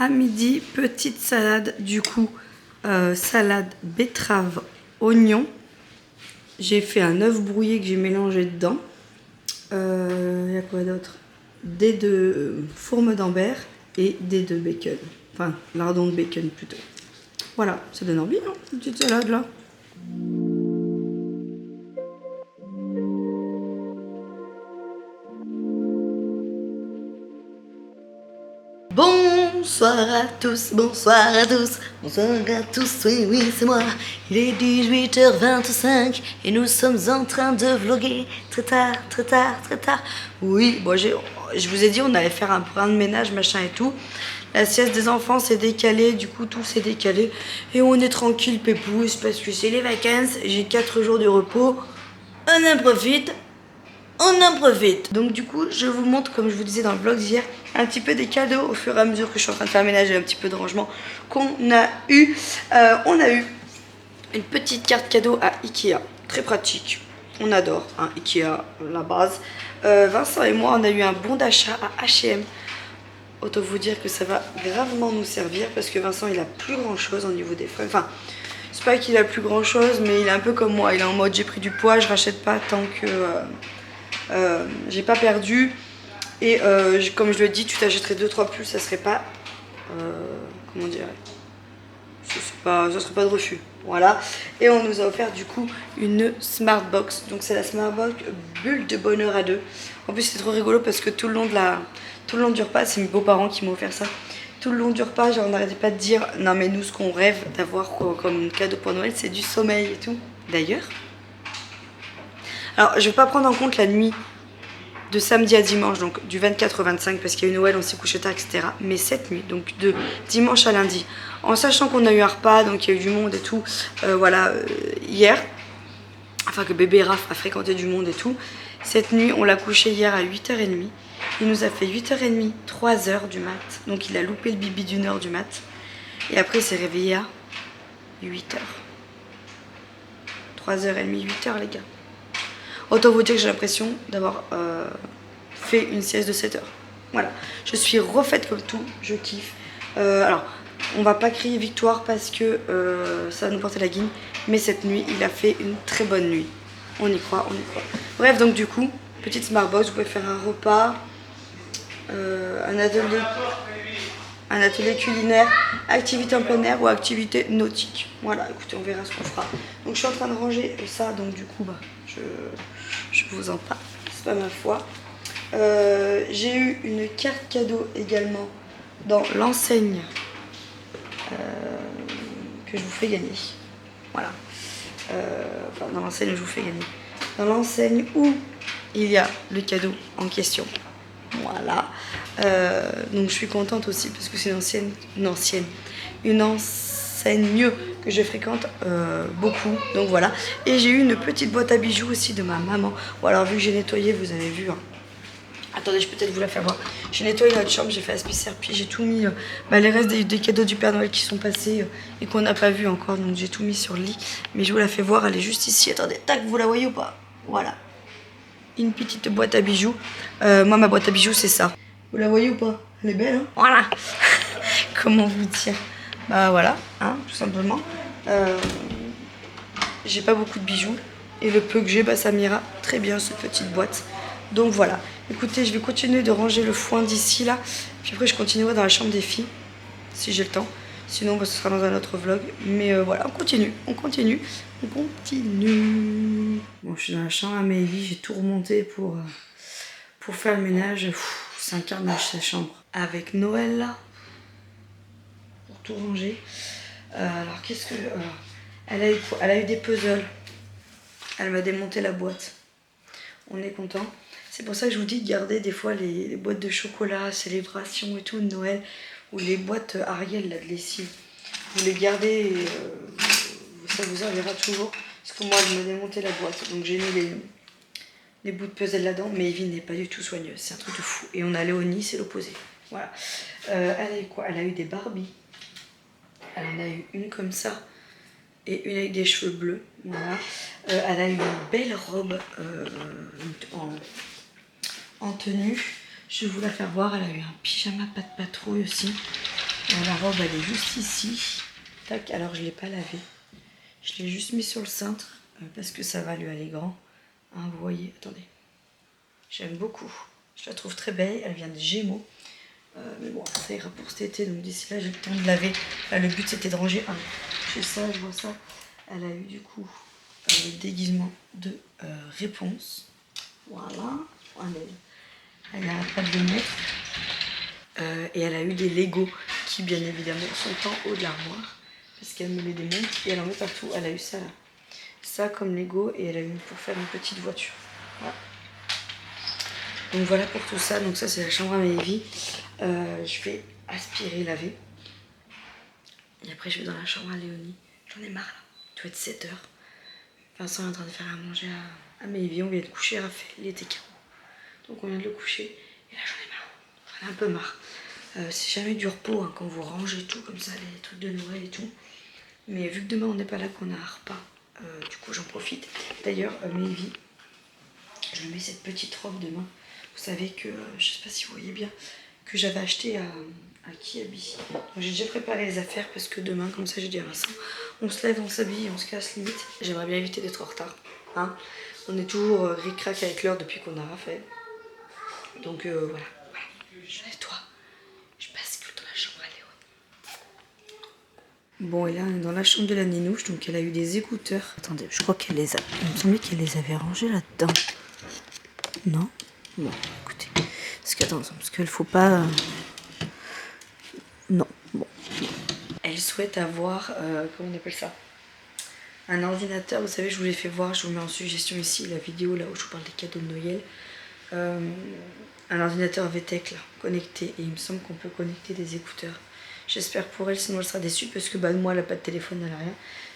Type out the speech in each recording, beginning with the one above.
À midi, petite salade, du coup, salade betterave, oignon. J'ai fait un œuf brouillé que j'ai mélangé dedans. Il y a quoi d'autre? Dés de fourme d'Ambert et dés de bacon. Enfin, lardon de bacon plutôt. Voilà, ça donne envie, hein, une petite salade là. Bonsoir à tous, bonsoir à tous, bonsoir à tous, oui, oui, c'est moi. Il est 18h25 et nous sommes en train de vlogger très tard, très tard, très tard. Oui, bon, je vous ai dit, on allait faire un programme de ménage, machin et tout. La sieste des enfants s'est décalée, du coup, tout s'est décalé. Et on est tranquille, pépouze, parce que c'est les vacances, j'ai 4 jours de repos. On en profite. On en profite. Donc du coup, je vous montre, comme je vous disais dans le vlog d'hier, un petit peu des cadeaux au fur et à mesure que je suis en train de faire ménage et un petit peu de rangement qu'on a eu. On a eu une petite carte cadeau à Ikea, très pratique. On adore, hein, Ikea, la base. Vincent et moi, on a eu un bon d'achat à H&M. Autant vous dire que ça va gravement nous servir parce que Vincent, il a plus grand chose au niveau des fringues. Enfin, c'est pas qu'il a plus grand chose, mais il est un peu comme moi. Il est en mode j'ai pris du poids, je rachète pas tant que... j'ai pas perdu et comme je le dis, tu t'achèterais 2-3 pulls, ça serait pas comment dire, ça serait pas de refus, voilà. Et on nous a offert du coup une smart box, donc c'est la smart box bulle de bonheur à deux. En plus c'est trop rigolo parce que tout le long du repas, c'est mes beaux-parents qui m'ont offert ça. Tout le long du repas, genre on n'arrêtait pas de dire non mais nous ce qu'on rêve d'avoir comme cadeau pour Noël, c'est du sommeil et tout. D'ailleurs, alors je vais pas prendre en compte la nuit de samedi à dimanche, donc du 24 au 25, parce qu'il y a eu Noël, on s'est couché tard, etc. Mais cette nuit, donc de dimanche à lundi, en sachant qu'on a eu un repas, donc il y a eu du monde et tout, hier, enfin que bébé Raph a fréquenté du monde et tout, cette nuit, on l'a couché hier à 8h30, il nous a fait 8h30, 3h du mat, donc il a loupé le bibi d'une heure du mat, et après il s'est réveillé à 8h. 3h30, 8h les gars. Autant vous dire que j'ai l'impression d'avoir fait une sieste de 7 heures. Voilà, je suis refaite comme tout, je kiffe. Alors, on va pas crier victoire parce que ça va nous porter la guine, mais cette nuit, il a fait une très bonne nuit. On y croit, on y croit. Bref, donc du coup, petite smart box, vous pouvez faire un repas, un atelier culinaire, activité en plein air ou activité nautique. Voilà, écoutez, on verra ce qu'on fera. Donc je suis en train de ranger ça, donc du coup, bah, je vous en parle, c'est pas ma foi. J'ai eu une carte cadeau également dans l'enseigne que je vous fais gagner. Voilà. Enfin, dans l'enseigne où je vous fais gagner. Dans l'enseigne où il y a le cadeau en question. Voilà. Donc je suis contente aussi parce que c'est une enseigne que je fréquente beaucoup. Donc voilà. Et j'ai eu une petite boîte à bijoux aussi de ma maman. Bon alors vu que j'ai nettoyé, vous avez vu. Hein. Attendez, je peux peut-être vous la faire voir. J'ai nettoyé notre chambre, j'ai fait aspi-serpi, j'ai tout mis les restes des cadeaux du Père Noël qui sont passés et qu'on n'a pas vu encore. Donc j'ai tout mis sur le lit. Mais je vous la fais voir, elle est juste ici. Attendez, tac, vous la voyez ou pas? Voilà. Une petite boîte à bijoux. Moi, ma boîte à bijoux, c'est ça. Vous la voyez ou pas? Elle est belle, hein? Voilà. Comment vous dire? Bah voilà, hein, tout simplement. J'ai pas beaucoup de bijoux. Et le peu que j'ai, bah, ça m'ira très bien, cette petite boîte. Donc voilà. Écoutez, je vais continuer de ranger le foin d'ici, là. Puis après, je continuerai dans la chambre des filles, si j'ai le temps. Sinon, bah, ce sera dans un autre vlog. Mais voilà, on continue, on continue, on continue. Bon, je suis dans la chambre à Maëlie, j'ai tout remonté pour faire le ménage. C'est un carnage, cette chambre. Avec Noël, là, pour tout ranger. Alors, qu'est-ce que... elle a eu des puzzles. Elle m'a démonté la boîte. On est content. C'est pour ça que je vous dis de garder des fois les boîtes de chocolat, célébration et tout de Noël, ou les boîtes Ariel là, de lessive. Vous les gardez ça vous servira toujours. Parce que moi, je me démontais la boîte. Donc j'ai mis les bouts de puzzle là-dedans. Mais Evie n'est pas du tout soigneuse. C'est un truc de fou. Et on a Léonie, c'est l'opposé. Voilà. Elle a eu quoi? Elle a eu des Barbie. Elle en a eu une comme ça. Et une avec des cheveux bleus. Voilà. Elle a eu une belle robe en tenue. Je vais vous la faire voir. Elle a eu un pyjama pas de patrouille aussi. La robe, elle est juste ici. Tac, alors je ne l'ai pas lavée. Je l'ai juste mis sur le cintre parce que ça va lui aller grand. Hein, vous voyez, attendez. J'aime beaucoup. Je la trouve très belle. Elle vient de Gémeaux. Mais bon, ça ira pour cet été. Donc d'ici là, j'ai le temps de laver. Là, le but, c'était de ranger. Ah, je sais ça, je vois ça. Elle a eu du coup le déguisement de réponse. Voilà. Elle n'arrête pas de le mettre. Et elle a eu des Lego qui, bien évidemment, sont en haut de l'armoire. Parce qu'elle me les démonte et elle en met partout. Elle a eu ça là. Ça comme Lego et elle a eu pour faire une petite voiture. Voilà. Donc voilà pour tout ça. Donc ça c'est la chambre à Maëvie. Je vais aspirer, laver. Et après je vais dans la chambre à Léonie. J'en ai marre là. Il doit être 7 h. Vincent est en train de faire à manger à Maëvie. On vient de coucher Raphaël. Il était KO. Donc on vient de le coucher. Et là j'en ai marre. J'en ai un peu marre. C'est jamais du repos hein, quand vous rangez tout comme ça, les trucs de Noël et tout. Mais vu que demain on n'est pas là, qu'on a un repas, du coup j'en profite. D'ailleurs, Maëvie, je lui mets cette petite robe demain. Vous savez que, je sais pas si vous voyez bien, que j'avais acheté à Kiabi. J'ai déjà préparé les affaires parce que demain, comme ça j'ai dit à Vincent, on se lève, on s'habille, on se casse limite. J'aimerais bien éviter d'être en retard. Hein. On est toujours ric-rac avec l'heure depuis qu'on a Raphaël. Donc voilà. Je nettoie. Je bascule dans la chambre à Léo. Bon, et là, on est dans la chambre de la Ninouche, donc elle a eu des écouteurs. Attendez, je crois qu'elle les a... Il me semblait qu'elle les avait rangés là-dedans. Non? Bon, écoutez. Parce qu'il faut pas... Non, bon. Elle souhaite avoir... comment on appelle ça? Un ordinateur. Vous savez, je vous l'ai fait voir, je vous mets en suggestion ici la vidéo là où je vous parle des cadeaux de Noël. Un ordinateur VTech là, connecté. Et il me semble qu'on peut connecter des écouteurs. J'espère pour elle, sinon elle sera déçue parce que bah, moi elle n'a pas de téléphone, elle n'a rien.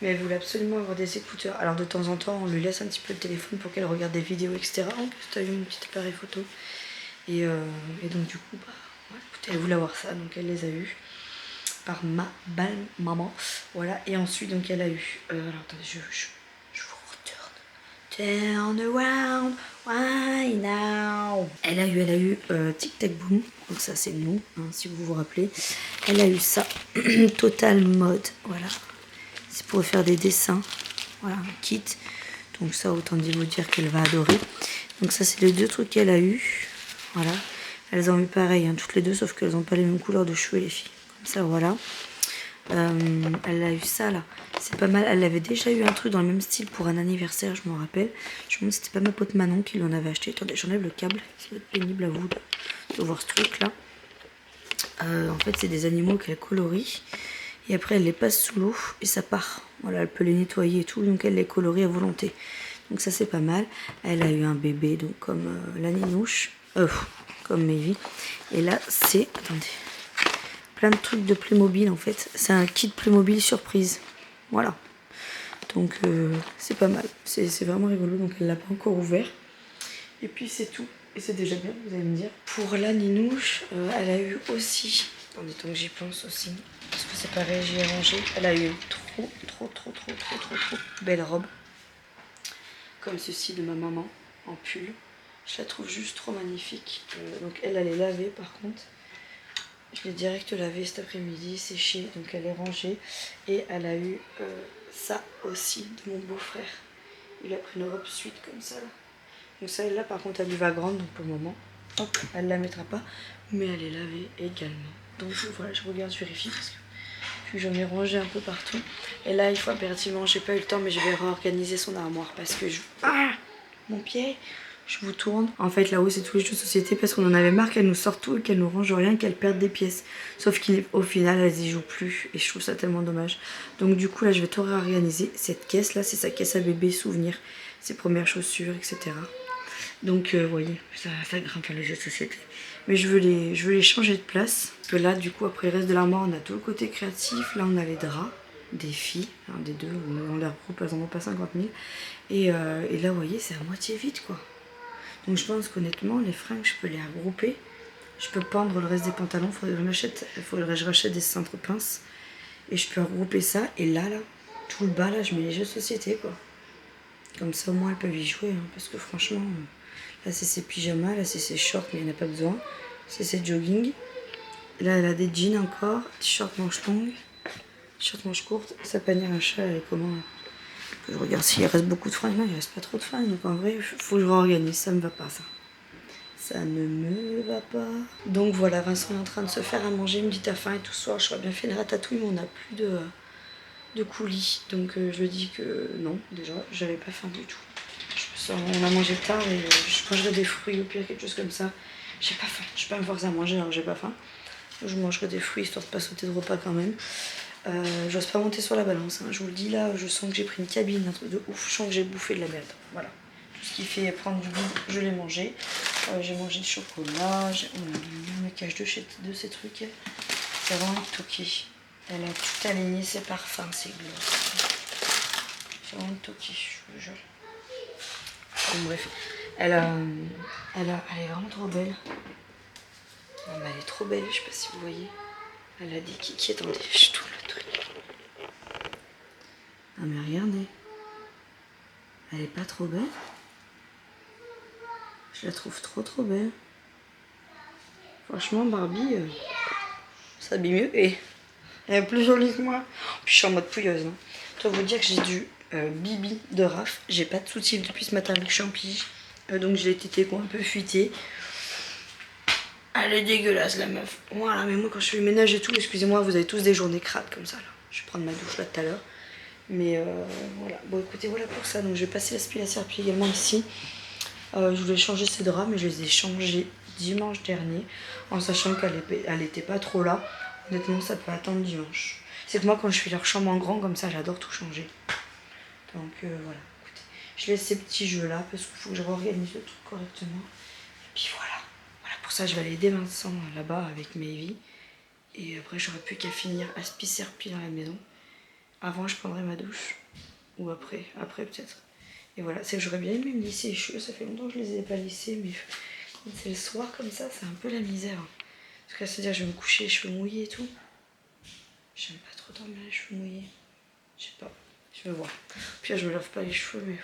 Mais elle voulait absolument avoir des écouteurs. Alors de temps en temps, on lui laisse un petit peu le téléphone pour qu'elle regarde des vidéos, etc. Oh, tu as eu mon petit appareil photo. Et donc du coup, bah, ouais, écoutez, elle voulait avoir ça, donc elle les a eu par ma belle maman. Voilà, et ensuite donc elle a eu... alors attendez, je vous retourne. Turn around, why now? Elle a eu Tic Tac Boom, donc ça c'est le nom, hein, si vous vous rappelez. Elle a eu ça, Total Mode, voilà. C'est pour faire des dessins, voilà, un kit. Donc ça, autant vous dire qu'elle va adorer. Donc ça, c'est les deux trucs qu'elle a eu, voilà. Elles ont eu pareil, hein, toutes les deux, sauf qu'elles n'ont pas les mêmes couleurs de cheveux, les filles. Comme ça, voilà. Elle a eu ça là, c'est pas mal. Elle avait déjà eu un truc dans le même style pour un anniversaire, je m'en rappelle. Je me demande si c'était pas ma pote Manon qui lui en avait acheté. Attendez, j'enlève le câble, ça va être pénible à vous de voir ce truc là. En fait, c'est des animaux qu'elle colorie et après elle les passe sous l'eau et ça part. Voilà, elle peut les nettoyer et tout, donc elle les colorie à volonté. Donc ça c'est pas mal. Elle a eu un bébé, donc comme la Ninouche, comme Maëvie. Et là c'est, attendez, plein de trucs de Playmobil en fait. C'est un kit Playmobil surprise. Voilà. Donc c'est pas mal. C'est vraiment rigolo. Donc elle l'a pas encore ouvert. Et puis c'est tout. Et c'est déjà bien, vous allez me dire. Pour la Ninouche, elle a eu aussi... Attendez, tant que j'y pense aussi. Parce que c'est pareil, j'y ai rangé. Elle a eu trop belle robe. Comme ceci de ma maman, en pull. Je la trouve juste trop magnifique. Donc elle est lavée par contre. Je l'ai direct lavée cet après-midi, séchée, donc elle est rangée. Et elle a eu ça aussi de mon beau-frère. Il a pris une robe suite comme ça là. Donc celle-là par contre elle lui va grande, donc pour le moment, hop, elle la mettra pas. Mais elle est lavée également. Donc voilà, je regarde, je vérifie parce que puis j'en ai rangé un peu partout. Et là il faut impérativement, j'ai pas eu le temps, mais je vais réorganiser son armoire parce que je... Ah, mon pied! Je vous tourne. En fait, là-haut, c'est tous les jeux de société parce qu'on en avait marre qu'elle nous sorte tout et qu'elle nous range rien, qu'elle perde des pièces. Sauf qu'au final, elles y jouent plus et je trouve ça tellement dommage. Donc du coup, là, je vais tout réorganiser. Cette caisse-là, c'est sa caisse à bébé, souvenirs, ses premières chaussures, etc. Donc, vous voyez, ça grimpe les jeux de société. Mais je veux les changer de place. Parce que là, du coup, après le reste de l'armoire, on a tout le côté créatif. Là, on a les draps. des filles, hein, des deux, dans leur groupe, elles en ont pas 50 000. Et là, vous voyez, c'est à moitié vide, quoi. Donc je pense qu'honnêtement, les fringues, je peux les regrouper. Je peux pendre le reste des pantalons, il faudrait que je rachète des cintres pinces. Et je peux regrouper ça, et là, tout le bas, là, je mets les jeux de société, quoi. Comme ça, au moins, elles peuvent y jouer, hein, parce que franchement, là, c'est ses pyjamas, là, c'est ses shorts, mais il n'y en a pas besoin. C'est ses jogging. Là, elle a des jeans encore, t-shirt manche longue, t-shirt manche courte. Sa panière à chat, elle est comment là? Je regarde s'il reste beaucoup de fringues. Non, il reste pas trop de fringues, donc en vrai, il faut que je réorganise, ça me va pas, ça. Ça ne me va pas. Donc voilà, Vincent est en train de se faire à manger, il me dit t'as faim et tout ce soir, j'aurais bien fait une ratatouille, mais on n'a plus de coulis. Donc je lui dis que non, déjà, j'avais pas faim du tout. On a mangé tard et je mangerai des fruits, au pire, quelque chose comme ça. J'ai pas faim, je peux pas me forcer à manger alors que j'ai pas faim. Je mangerai des fruits histoire de pas sauter de repas quand même. J'ose pas monter sur la balance, hein. Je vous le dis là, je sens que j'ai pris une cabine, un truc de ouf, je sens que j'ai bouffé de la merde. Voilà. Tout ce qui fait prendre du goût, je l'ai mangé. J'ai mangé du chocolat, le maquillage de ces trucs. C'est vraiment toqué. Elle a tout aligné ses parfums, c'est glauque. C'est vraiment toqué, je vous jure. Bon, bref, elle est vraiment trop belle. Non, mais elle est trop belle, je sais pas si vous voyez. Elle a des kikis, attendez, je tourne le truc. Ah mais regardez. Elle est pas trop belle. Je la trouve trop belle. Franchement, Barbie, ça s'habille mieux et elle est plus jolie que moi. Puis je suis en mode pouilleuse. Hein. Je dois vous dire que j'ai du Bibi de Raf. J'ai pas de soutif depuis ce matin avec Champi. Donc j'ai les tétés un peu fuité. Elle est dégueulasse la meuf. Voilà, mais moi quand je fais le ménage et tout, excusez-moi, vous avez tous des journées crades comme ça là. Je vais prendre ma douche là tout à l'heure. Mais voilà, bon écoutez, voilà pour ça. Donc je vais passer l'aspirateur puis également ici. Je voulais changer ces draps, mais je les ai changés dimanche dernier, en sachant qu'elle était pas trop là. Honnêtement, ça peut attendre dimanche. C'est que moi, quand je fais leur chambre en grand comme ça, j'adore tout changer. Donc voilà, écoutez, je laisse ces petits jeux là parce qu'il faut que je réorganise le truc correctement. Et puis voilà. Pour ça, je vais aller aider Vincent là-bas avec Maevie. Et après, j'aurai plus qu'à finir aspi-serpi dans la maison. Avant, je prendrai ma douche. Ou après peut-être. Et voilà, c'est que j'aurais bien aimé me lisser les cheveux. Ça fait longtemps que je les ai pas lissés, mais c'est le soir comme ça, c'est un peu la misère. Parce que c'est-à-dire, je vais me coucher les cheveux mouillés et tout. J'aime pas trop dormir les cheveux mouillés. Je sais pas, je vais voir. Puis là, je me lave pas les cheveux, mais...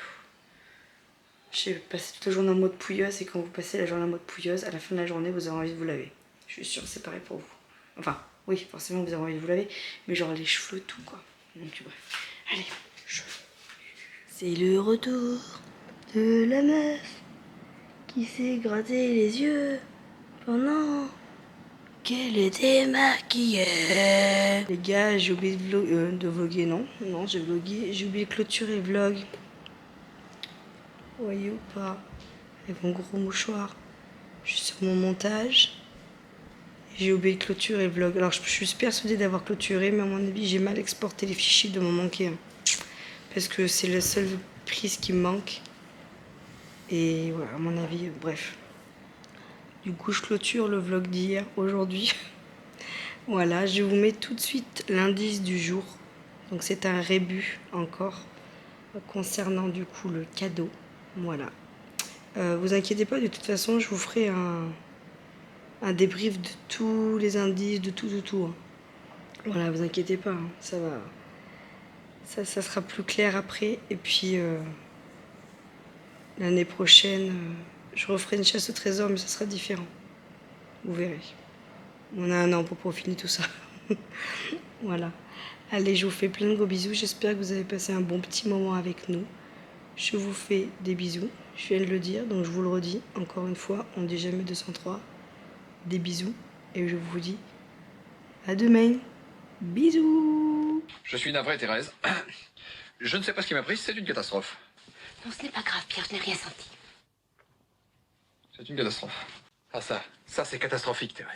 J'ai passé toute la journée en mode pouilleuse et quand vous passez la journée en mode pouilleuse, à la fin de la journée, vous avez envie de vous laver. Je suis sûre que c'est pareil pour vous. Enfin, oui, forcément, vous avez envie de vous laver, mais genre les cheveux, tout quoi. Donc bref, allez, c'est le retour de la meuf qui s'est gratté les yeux pendant qu'elle était maquillée. Les gars, j'ai oublié de vlogger, non, j'ai vlogué, j'ai oublié de clôturer le vlog. Vous voyez ou pas? Avec mon gros mouchoir. Je suis sur mon montage. J'ai oublié de clôturer le vlog. Alors je suis persuadée d'avoir clôturé, mais à mon avis j'ai mal exporté les fichiers de m'en manquer un. Parce que c'est la seule prise qui me manque. Et voilà, à mon avis, bref. Du coup je clôture le vlog d'hier, aujourd'hui. Voilà, je vous mets tout de suite l'indice du jour. Donc c'est un rébut encore concernant du coup le cadeau. Voilà. Vous inquiétez pas, de toute façon, je vous ferai un débrief de tous les indices, de tout. Hein. Voilà, vous inquiétez pas, hein, ça va. Ça sera plus clair après. Et puis, l'année prochaine, je referai une chasse au trésor, mais ça sera différent. Vous verrez. On a un an pour peaufiner tout ça. Voilà. Allez, je vous fais plein de gros bisous. J'espère que vous avez passé un bon petit moment avec nous. Je vous fais des bisous. Je viens de le dire, donc je vous le redis. Encore une fois, on ne dit jamais 203. Des bisous. Et je vous dis à demain. Bisous. Je suis navré, Thérèse. Je ne sais pas ce qui m'a pris, c'est une catastrophe. Non, ce n'est pas grave, Pierre, je n'ai rien senti. C'est une catastrophe. Ah ça c'est catastrophique, Thérèse.